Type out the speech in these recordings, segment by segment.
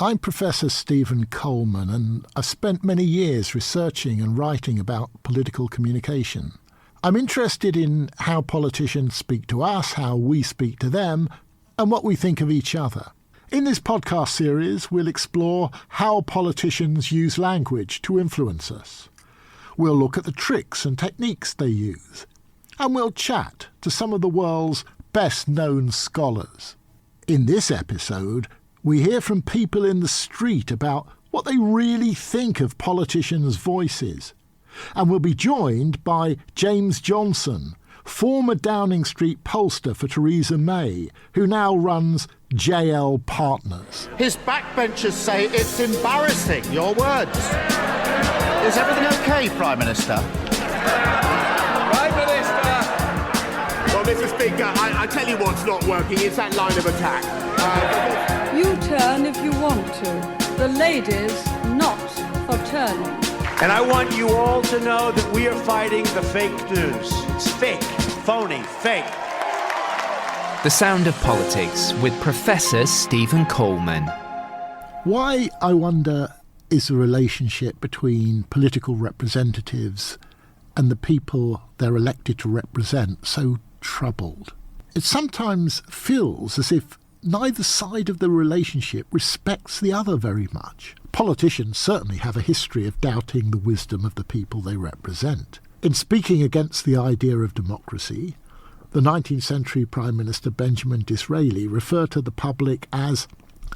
I'm Professor Stephen Coleman, and I've spent many years researching and writing about political communication. I'm interested in how politicians speak to us, how we speak to them, and what we think of each other. In this podcast series, we'll explore how politicians use language to influence us. We'll look at the tricks and techniques they use, and we'll chat to some of the world's best-known scholars. In this episode, we hear from people in the street about what they really think of politicians' voices. And we'll be joined by James Johnson, former Downing Street pollster for Theresa May, who now runs JL Partners. His backbenchers say it's embarrassing, your words. Is everything okay, Prime Minister? Prime Minister! Well, Mr. Speaker, I tell you what's not working, it's that line of attack. You turn if you want to. The lady's not for turning. And I want you all to know that we are fighting the fake news. It's fake, phony, fake. The Sound of Politics with Professor Stephen Coleman. Why, I wonder, is the relationship between political representatives and the people they're elected to represent so troubled? It sometimes feels as if neither side of the relationship respects the other very much. Politicians certainly have a history of doubting the wisdom of the people they represent. In speaking against the idea of democracy, the 19th century Prime Minister Benjamin Disraeli referred to the public as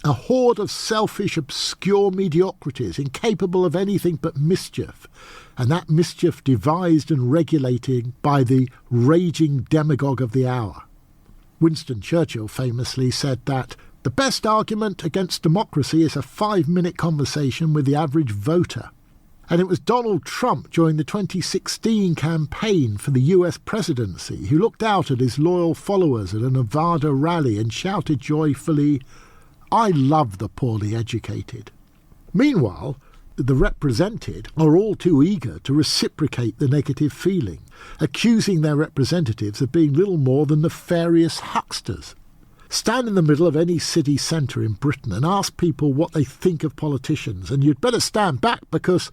a horde of selfish, obscure mediocrities incapable of anything but mischief, and that mischief devised and regulated by the raging demagogue of the hour. Winston Churchill famously said that the best argument against democracy is a 5-minute conversation with the average voter. And it was Donald Trump during the 2016 campaign for the US presidency who looked out at his loyal followers at a Nevada rally and shouted joyfully, "I love the poorly educated." Meanwhile, the represented are all too eager to reciprocate the negative feeling, accusing their representatives of being little more than nefarious hucksters. Stand in the middle of any city centre in Britain and ask people what they think of politicians, and you'd better stand back because,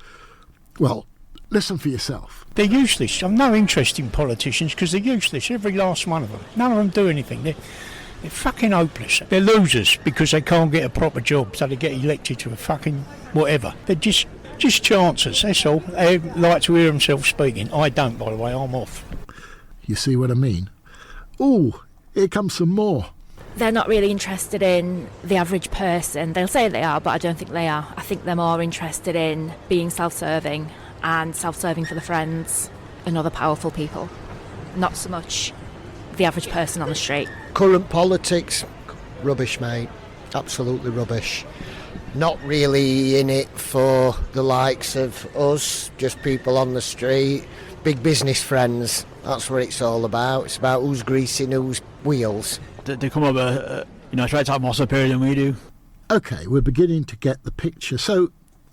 well, listen for yourself. They're useless. I've no interest in politicians because they're useless, every last one of them. None of them do anything. They're fucking hopeless. They're losers because they can't get a proper job, so they get elected to a fucking whatever. They're just chancers, that's all. They like to hear themselves speaking. I don't, by the way, I'm off. You see what I mean? Ooh, here comes some more. They're not really interested in the average person. They'll say they are, but I don't think they are. I think they're more interested in being self-serving and self-serving for the friends and other powerful people. Not so much the average person on the street. Current politics, rubbish, mate. Absolutely rubbish. Not really in it for the likes of us, just people on the street, big business friends. That's what it's all about. It's about who's greasing whose wheels. They come up, try to have more superior than we do. OK, we're beginning to get the picture. So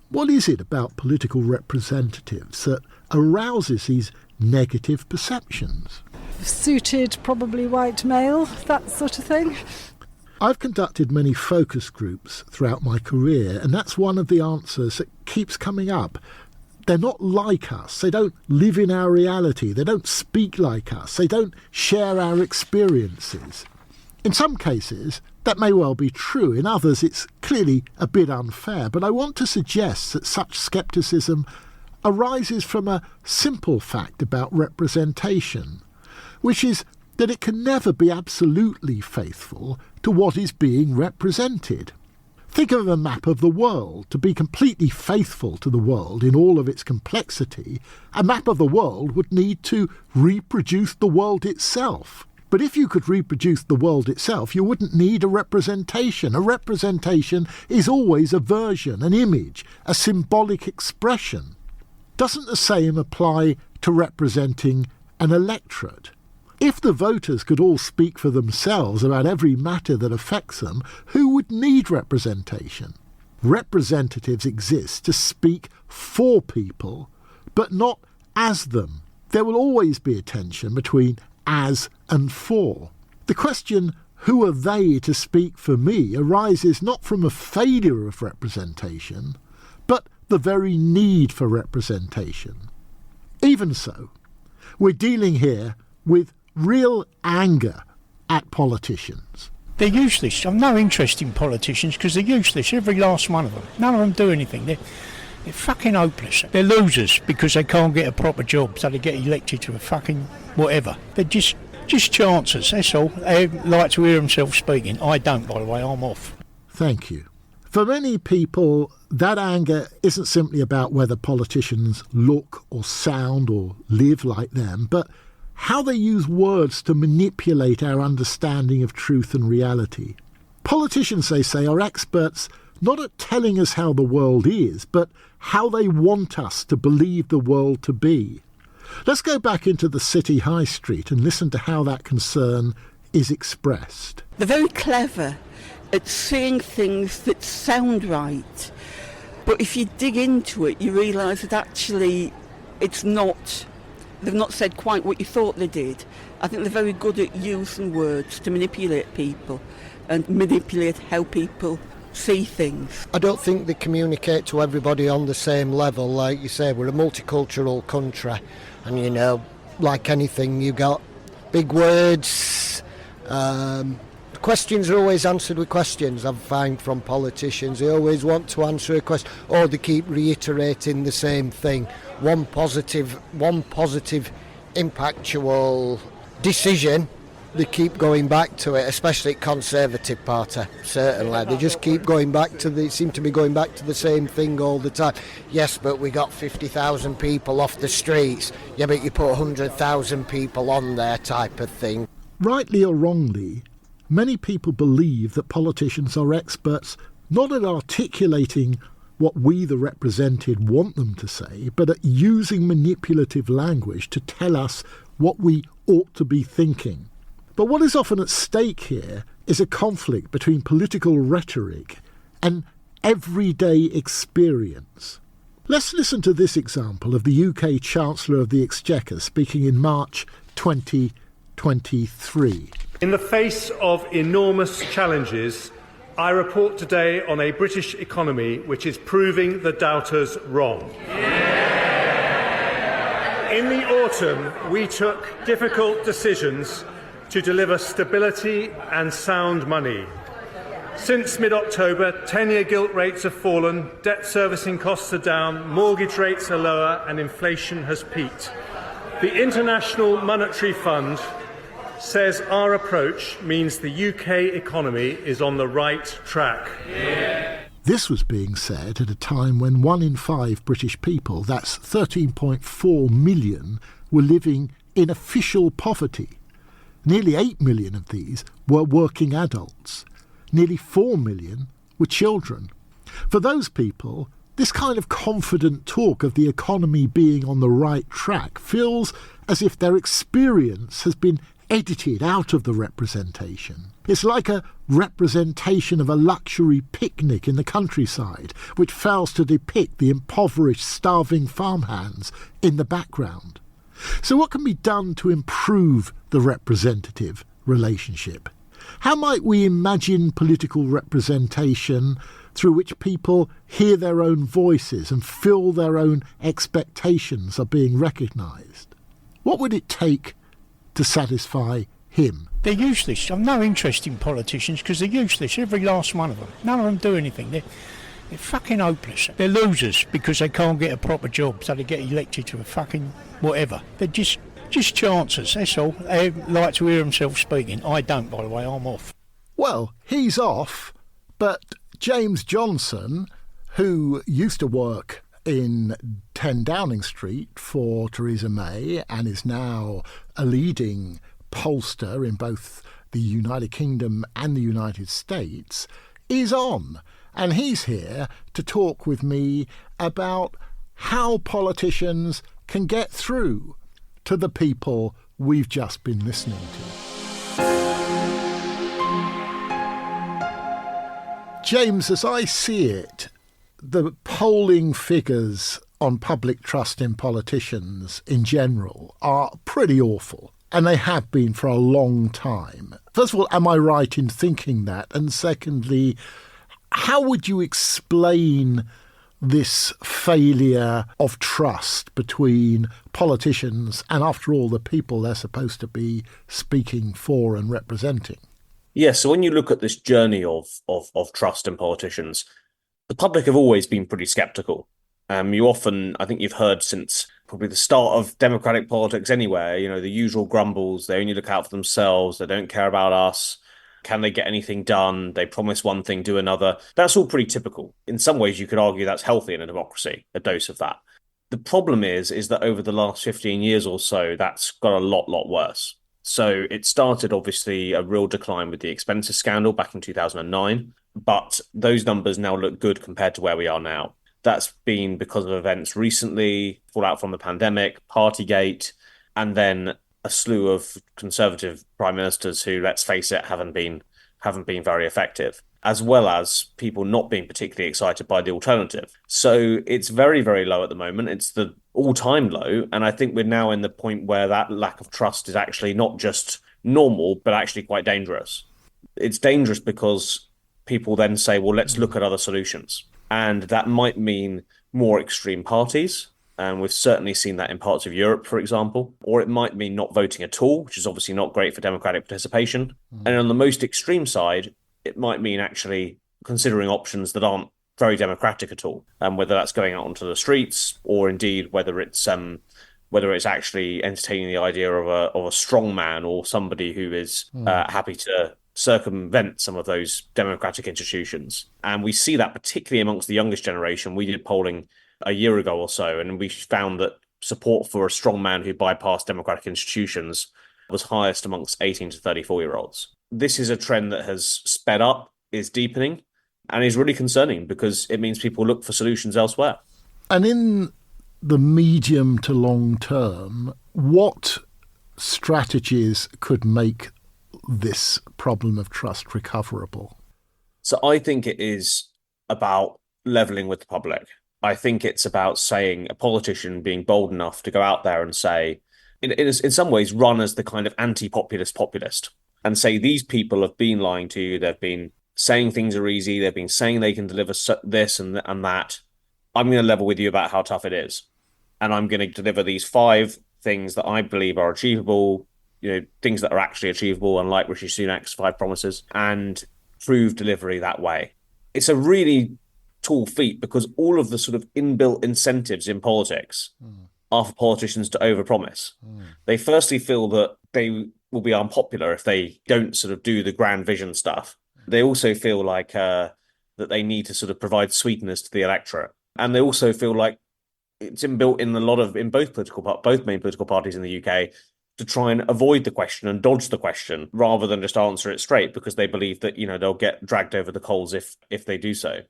what is it about political representatives that arouses these negative perceptions? Suited, probably white male, that sort of thing. I've conducted many focus groups throughout my career, and that's one of the answers that keeps coming up. They're not like us. They don't live in our reality. They don't speak like us. They don't share our experiences. In some cases, that may well be true. In others, it's clearly a bit unfair. But I want to suggest that such scepticism arises from a simple fact about representation, which is that it can never be absolutely faithful to what is being represented. Think of a map of the world. To be completely faithful to the world in all of its complexity, a map of the world would need to reproduce the world itself. But if you could reproduce the world itself, you wouldn't need a representation. A representation is always a version, an image, a symbolic expression. Doesn't the same apply to representing an electorate? If the voters could all speak for themselves about every matter that affects them, who would need representation? Representatives exist to speak for people, but not as them. There will always be a tension between as and for. The question who are they to speak for me arises not from a failure of representation, but the very need for representation. Even so, we're dealing here with real anger at politicians. They're useless. I've no interest in politicians because they're useless, every last one of them. None of them do anything. They're fucking hopeless. They're losers because they can't get a proper job, so they get elected to a fucking whatever. They're just chancers, that's all. They like to hear themselves speaking. I don't, by the way, I'm off. Thank you. For many people, that anger isn't simply about whether politicians look or sound or live like them, but how they use words to manipulate our understanding of truth and reality. Politicians, they say, are experts not at telling us how the world is, but how they want us to believe the world to be. Let's go back into the city high street and listen to how that concern is expressed. They're very clever at saying things that sound right, but if you dig into it, you realise that actually it's not. They've not said quite what you thought they did. I think they're very good at using words to manipulate people and manipulate how people see things. I don't think they communicate to everybody on the same level. Like you say, we're a multicultural country, and you know, like anything, you got big words. Questions are always answered with questions, I find, from politicians. They always want to answer a question, or they keep reiterating the same thing. One positive impactual decision, they keep going back to it, especially Conservative Party, certainly. They just keep going back to they seem to be going back to the same thing all the time. Yes, but we got 50,000 people off the streets. Yeah, but you put 100,000 people on there, type of thing. Rightly or wrongly, many people believe that politicians are experts not at articulating what we, the represented, want them to say, but at using manipulative language to tell us what we ought to be thinking. But what is often at stake here is a conflict between political rhetoric and everyday experience. Let's listen to this example of the UK Chancellor of the Exchequer speaking in March 2023. In the face of enormous challenges, I report today on a British economy which is proving the doubters wrong. In the autumn, we took difficult decisions to deliver stability and sound money. Since mid-October, 10-year gilt rates have fallen, debt servicing costs are down, mortgage rates are lower, and inflation has peaked. The International Monetary Fund says our approach means the UK economy is on the right track. This was being said at a time when 1 in 5 British people, that's 13.4 million, were living in official poverty. Nearly 8 million of these were working adults. Nearly 4 million were children. For those people, this kind of confident talk of the economy being on the right track feels as if their experience has been edited out of the representation. It's like a representation of a luxury picnic in the countryside, which fails to depict the impoverished, starving farmhands in the background. So what can be done to improve the representative relationship? How might we imagine political representation through which people hear their own voices and feel their own expectations are being recognised? What would it take to satisfy him? They're useless. I've no interest in politicians because they're useless, every last one of them. None of them do anything. They're fucking hopeless. They're losers because they can't get a proper job, so they get elected to a fucking whatever. They're just chancers, that's all. They like to hear themselves speaking. I don't, by the way, I'm off. Well, he's off, but James Johnson, who used to work in 10 Downing Street for Theresa May and is now a leading pollster in both the United Kingdom and the United States, is on. And he's here to talk with me about how politicians can get through to the people we've just been listening to. James, as I see it, the polling figures on public trust in politicians in general are pretty awful. And they have been for a long time. First of all, am I right in thinking that? And secondly, how would you explain this failure of trust between politicians and, after all, the people they're supposed to be speaking for and representing? Yeah, so when you look at this journey of trust in politicians, the public have always been pretty sceptical. You often, I think you've heard since probably the start of democratic politics anywhere, the usual grumbles. They only look out for themselves. They don't care about us. Can they get anything done? They promise one thing, do another. That's all pretty typical. In some ways, you could argue that's healthy in a democracy, a dose of that. The problem is that over the last 15 years or so, that's got a lot worse. So it started, obviously, a real decline with the expenses scandal back in 2009. But those numbers now look good compared to where we are now. That's been because of events recently, fallout from the pandemic, Partygate, and then a slew of Conservative prime ministers who, let's face it, haven't been very effective, as well as people not being particularly excited by the alternative. So it's very, very low at the moment. It's the all-time low, and I think we're now in the point where that lack of trust is actually not just normal, but actually quite dangerous. It's dangerous because people then say, well, let's look at other solutions. And that might mean more extreme parties. And we've certainly seen that in parts of Europe, for example. Or it might mean not voting at all, which is obviously not great for democratic participation. And on the most extreme side, it might mean actually considering options that aren't very democratic at all, and whether that's going out onto the streets or indeed whether it's actually entertaining the idea of a strong man or somebody who is happy to circumvent some of those democratic institutions. And we see that particularly amongst the youngest generation. We did polling a year ago or so, and we found that support for a strong man who bypassed democratic institutions was highest amongst 18 to 34-year-olds. This is a trend that has sped up, is deepening, and is really concerning because it means people look for solutions elsewhere. And in the medium to long term, what strategies could make this problem of trust recoverable? So I think it is about levelling with the public. I think it's about saying a politician being bold enough to go out there and say, in some ways, run as the kind of anti-populist populist and say these people have been lying to you. They've been saying things are easy. They've been saying they can deliver this and that. I'm going to level with you about how tough it is. And I'm going to deliver these 5 things that I believe are achievable, things that are actually achievable, unlike Rishi Sunak's 5 promises, and prove delivery that way. It's a really tall feat because all of the sort of inbuilt incentives in politics are for politicians to overpromise. They firstly feel that they will be unpopular if they don't sort of do the grand vision stuff. They also feel like that they need to sort of provide sweeteners to the electorate. And they also feel like it's inbuilt in both main political parties in the UK to try and avoid the question and dodge the question rather than just answer it straight because they believe that, they'll get dragged over the coals if they do so.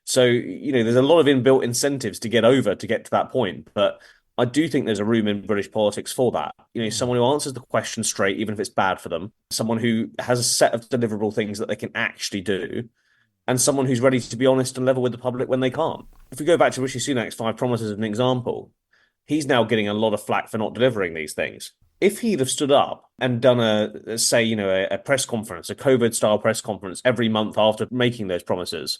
So, there's a lot of inbuilt incentives to get to that point. But I do think there's a room in British politics for that. Someone who answers the question straight, even if it's bad for them, someone who has a set of deliverable things that they can actually do, and someone who's ready to be honest and level with the public when they can't. If we go back to Rishi Sunak's 5 promises as an example, he's now getting a lot of flack for not delivering these things. If he'd have stood up and done a press conference, a COVID-style press conference every month after making those promises,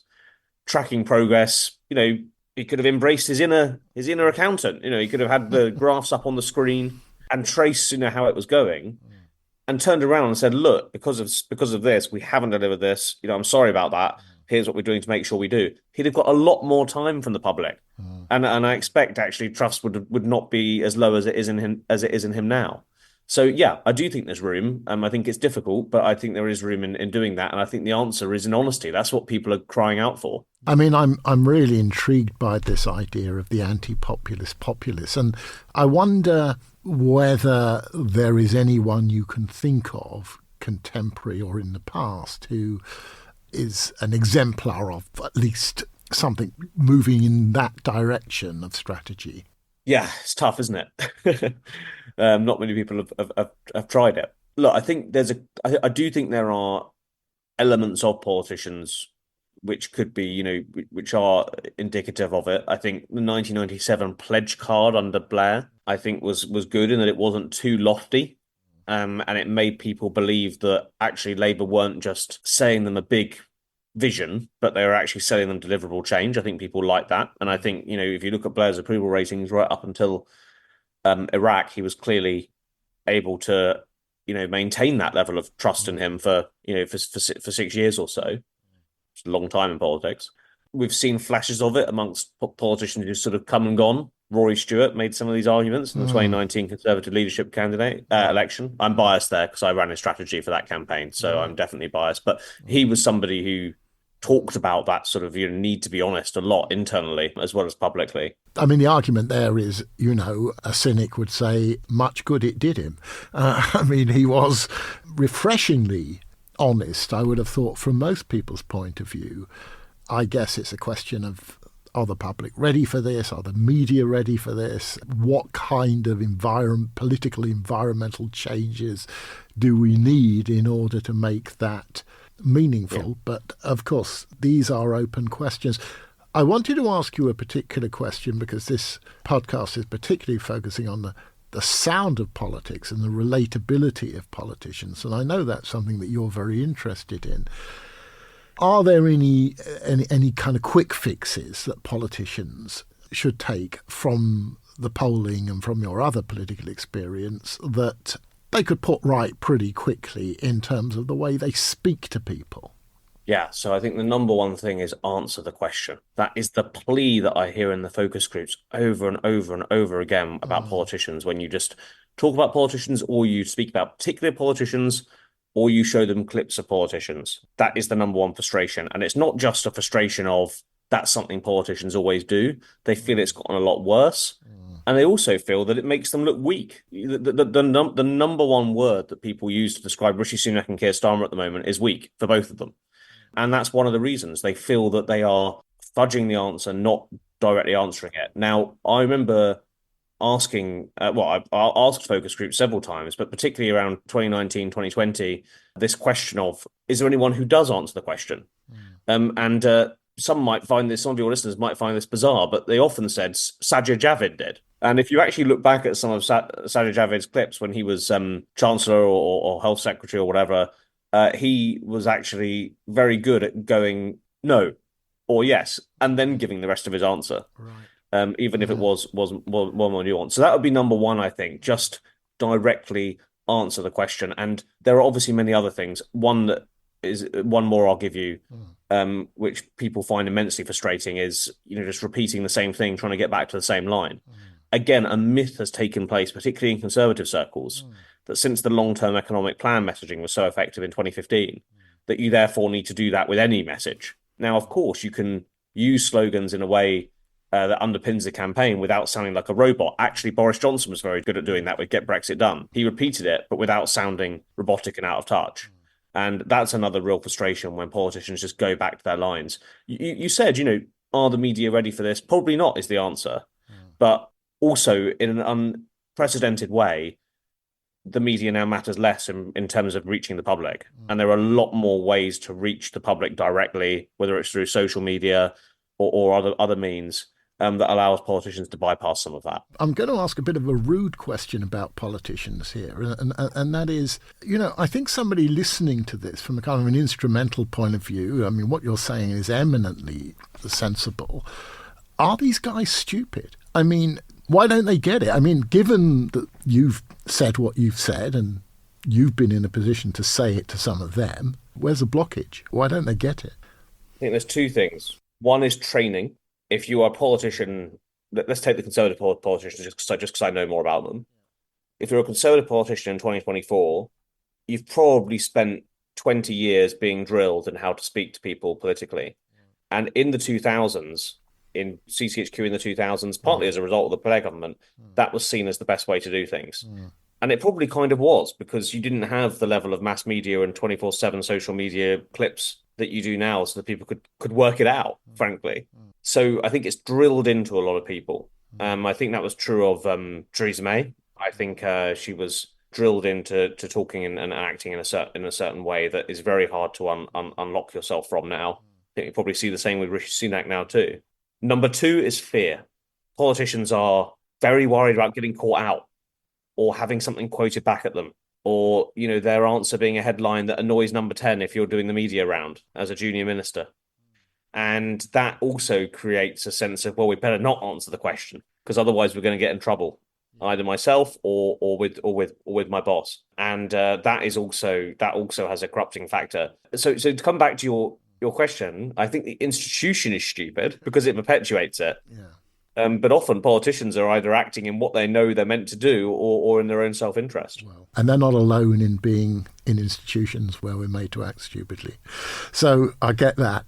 tracking progress, he could have embraced his inner accountant. He could have had the graphs up on the screen and traced, how it was going, and turned around and said, "Look, because of this, we haven't delivered this. I'm sorry about that. Here's what we're doing to make sure we do." He'd have got a lot more time from the public, and I expect actually trust would not be as low as it is in him now. So yeah, I do think there's room. I think it's difficult, but I think there is room in doing that. And I think the answer is in honesty. That's what people are crying out for. I mean, I'm really intrigued by this idea of the anti-populist populace. And I wonder whether there is anyone you can think of, contemporary or in the past, who is an exemplar of at least something moving in that direction of strategy. Yeah, it's tough, isn't it? Not many people have tried it. Look, I think I do think there are elements of politicians which could be, which are indicative of it. I think the 1997 pledge card under Blair, I think was good in that it wasn't too lofty. and it made people believe that actually Labour weren't just saying them a big vision, but they were actually selling them deliverable change. I think people like that. And I think, if you look at Blair's approval ratings right up until Iraq, he was clearly able to, maintain that level of trust in him for 6 years or so. It's a long time in politics. We've seen flashes of it amongst politicians who sort of come and gone. Rory Stewart made some of these arguments in the 2019 Conservative leadership candidate election. I'm biased there because I ran his strategy for that campaign, so I'm definitely biased. But he was somebody who talked about that sort of need to be honest a lot internally as well as publicly. I mean, the argument there is, a cynic would say, much good it did him. I mean, he was refreshingly honest, I would have thought, from most people's point of view. I guess it's a question of, are the public ready for this? Are the media ready for this? What kind of political environmental changes do we need in order to make that meaningful? Yeah. But of course, these are open questions. I wanted to ask you a particular question because this podcast is particularly focusing on the sound of politics and the relatability of politicians. And I know that's something that you're very interested in. Are there any kind of quick fixes that politicians should take from the polling and from your other political experience that they could put right pretty quickly in terms of the way they speak to people? Yeah, so I think the number one thing is answer the question. That is the plea that I hear in the focus groups over and over and over again about politicians. When you just talk about politicians or you speak about particular politicians, or you show them clips of politicians. That is the number one frustration. And it's not just a frustration of that's something politicians always do. They feel it's gotten a lot worse. And they also feel that it makes them look weak. The number one word that people use to describe Rishi Sunak and Keir Starmer at the moment is weak for both of them. And that's one of the reasons. They feel that they are fudging the answer, not directly answering it. Now, I remember asking, I asked focus groups several times, but particularly around 2019, 2020, this question of, is there anyone who does answer the question? Some of your listeners might find this bizarre, but they often said Sajid Javid did. And if you actually look back at some of Sajid Javid's clips when he was Chancellor or Health Secretary or whatever, he was actually very good at going no or yes, and then giving the rest of his answer. Right. Even if it was more nuanced. So that would be number one, I think, just directly answer the question. And there are obviously many other things. One more I'll give you, which people find immensely frustrating is, just repeating the same thing, trying to get back to the same line. Again, a myth has taken place, particularly in conservative circles, that since the long-term economic plan messaging was so effective in 2015, that you therefore need to do that with any message. Now, of course, you can use slogans in a way that underpins the campaign without sounding like a robot. Actually, Boris Johnson was very good at doing that with Get Brexit Done. He repeated it, but without sounding robotic and out of touch. And that's another real frustration when politicians just go back to their lines. You said, are the media ready for this? Probably not is the answer. But also, in an unprecedented way, the media now matters less in terms of reaching the public. And there are a lot more ways to reach the public directly, whether it's through social media or other means. That allows politicians to bypass some of that. I'm going to ask a bit of a rude question about politicians here, and that is, I think somebody listening to this from a kind of an instrumental point of view, I mean, what you're saying is eminently sensible. Are these guys stupid? I mean, why don't they get it? I mean, given that you've said what you've said and you've been in a position to say it to some of them, where's the blockage? Why don't they get it? I think there's two things. One is training. If you are a politician, let's take the Conservative politicians just because I know more about them. If you're a Conservative politician in 2024, you've probably spent 20 years being drilled in how to speak to people politically. And in the 2000s, in CCHQ in the 2000s, partly as a result of the Blair government, that was seen as the best way to do things. And it probably kind of was, because you didn't have the level of mass media and 24/7 social media clips that you do now, so that people could work it out, frankly. So I think it's drilled into a lot of people. I think that was true of Theresa May. I think she was drilled into talking and acting in a certain way that is very hard to unlock yourself from now. I think you probably see the same with Rishi Sunak now too. Number two is fear. Politicians are very worried about getting caught out or having something quoted back at them or, their answer being a headline that annoys number 10 if you're doing the media round as a junior minister. And that also creates a sense of, well, we better not answer the question because otherwise we're going to get in trouble, either myself or with my boss. And that also has a corrupting factor. So to come back to your question, I think the institution is stupid because it perpetuates it. Yeah. But often politicians are either acting in what they know they're meant to do or in their own self-interest. And they're not alone in being in institutions where we're made to act stupidly. So I get that.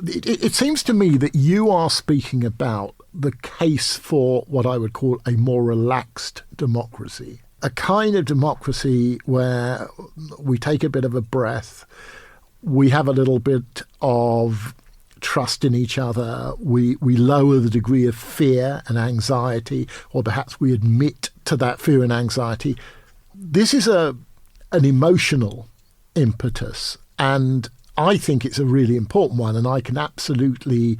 It seems to me that you are speaking about the case for what I would call a more relaxed democracy, a kind of democracy where we take a bit of a breath, we have a little bit of trust in each other, we lower the degree of fear and anxiety, or perhaps we admit to that fear and anxiety. This is an emotional impetus, and I think it's a really important one, and I can absolutely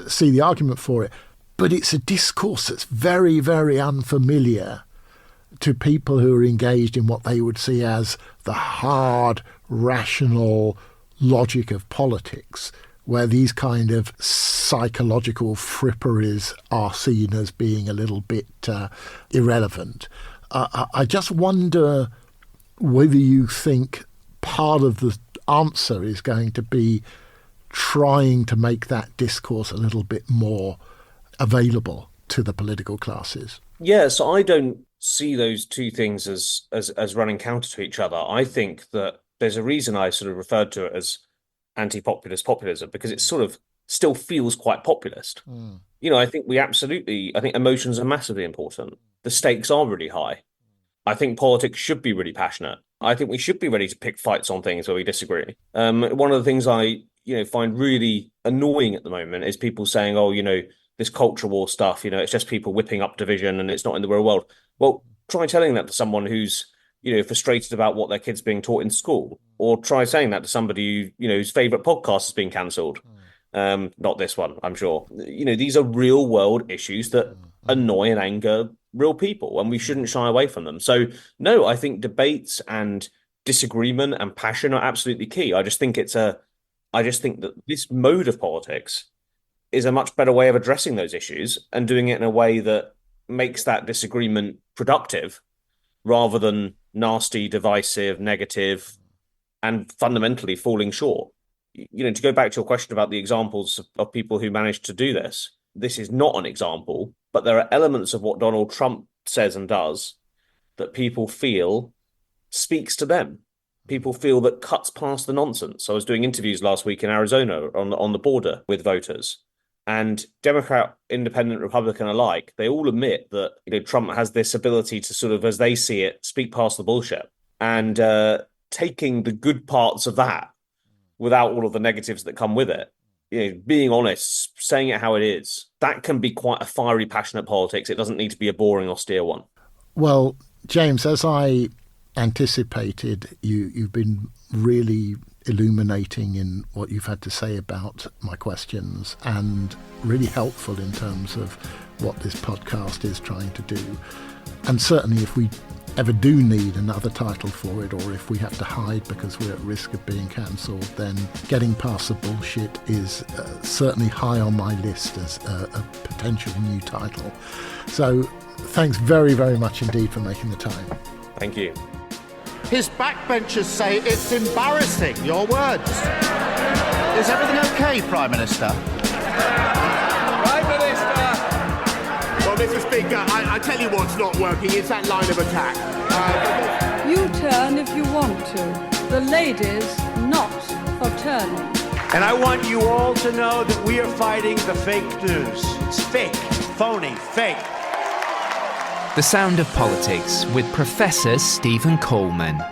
see the argument for it. But it's a discourse that's very, very unfamiliar to people who are engaged in what they would see as the hard, rational logic of politics, where these kind of psychological fripperies are seen as being a little bit irrelevant. I just wonder whether you think part of the answer is going to be trying to make that discourse a little bit more available to the political classes. Yeah, so I don't see those two things as running counter to each other. I think that there's a reason I sort of referred to it as anti-populist populism, because it sort of still feels quite populist. I think emotions are massively important. The stakes are really high. I think politics should be really passionate. I think we should be ready to pick fights on things where we disagree. One of the things I find really annoying at the moment is people saying, oh, this culture war stuff, it's just people whipping up division and it's not in the real world. Well, try telling that to someone who's, frustrated about what their kid's being taught in school, or try saying that to somebody whose favourite podcast has been cancelled. Not this one, I'm sure. These are real world issues that annoy and anger real people, and we shouldn't shy away from them. So no, I think debates and disagreement and passion are absolutely key. I just think that this mode of politics is a much better way of addressing those issues and doing it in a way that makes that disagreement productive rather than nasty, divisive, negative, and fundamentally falling short. To go back to your question about the examples of people who managed to do this, this is not an example, but there are elements of what Donald Trump says and does that people feel speaks to them. People feel that cuts past the nonsense. I was doing interviews last week in Arizona on the border with voters, and Democrat, Independent, Republican alike, they all admit that Trump has this ability to sort of, as they see it, speak past the bullshit, and taking the good parts of that without all of the negatives that come with it. Being honest, saying it how it is, that can be quite a fiery, passionate politics. It doesn't need to be a boring, austere one. Well, James, as I anticipated, you've been really illuminating in what you've had to say about my questions, and really helpful in terms of what this podcast is trying to do. And certainly if we ever do need another title for it, or if we have to hide because we're at risk of being cancelled, then Getting Past the Bullshit is certainly high on my list as a potential new title. So thanks very, very much indeed for making the time. Thank you. His backbenchers say it's embarrassing, your words. Is everything okay, Prime Minister? Prime Minister! Well, Mr. Speaker, I tell you what's not working. It's that line of attack. You turn if you want to. The ladies not for turning. And I want you all to know that we are fighting the fake news. It's fake, phony, fake. The Sound of Politics with Professor Stephen Coleman.